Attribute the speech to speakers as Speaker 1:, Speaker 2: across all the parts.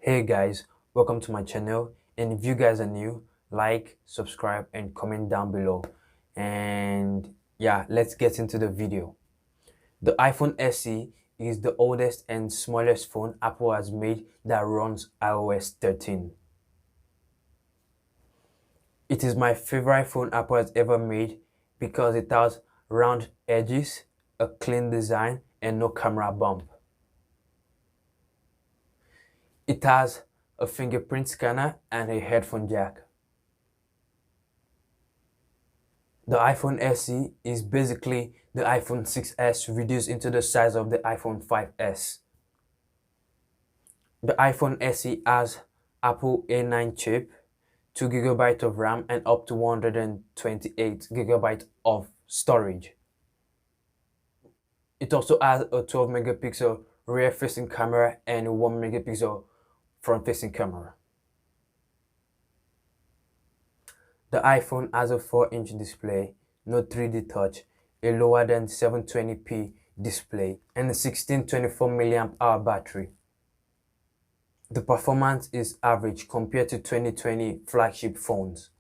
Speaker 1: Hey guys, welcome to my channel, and if you guys are new, like, subscribe and comment down below. And yeah, let's get into the video. The iPhone SE is the oldest and smallest phone Apple has made that runs iOS 13. It is my favorite phone Apple has ever made because it has round edges, a clean design and no camera bump. It has a fingerprint scanner and a headphone jack. The iPhone SE is basically the iPhone 6s reduced into the size of the iPhone 5s. The iPhone SE has Apple A9 chip, 2 GB of RAM and up to 128 GB of storage. It also has a 12 megapixel rear facing camera and a 1 megapixel front facing camera. The iPhone has a 4-inch display, no 3D touch, a lower than 720p display, and a 1624 mAh battery. The performance is average compared to 2020 flagship phones.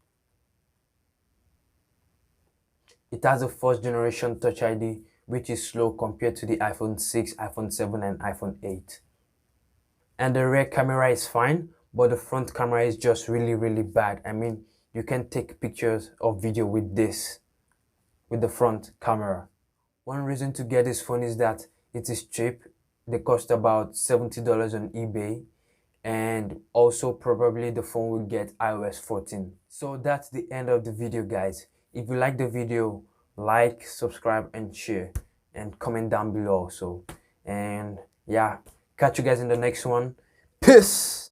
Speaker 1: It has a first generation Touch ID, which is slow compared to the iPhone 6, iPhone 7, and iPhone 8. And the rear camera is fine, but the front camera is just really bad. I mean, you can take pictures or video with this, with the front camera. One reason to get this phone is that it is cheap. They cost about $70 on eBay, and also probably the phone will get iOS 14. So that's the end of the video, guys. If you like the video, like, subscribe and share and comment down below also. And yeah, catch you guys in the next one. Peace.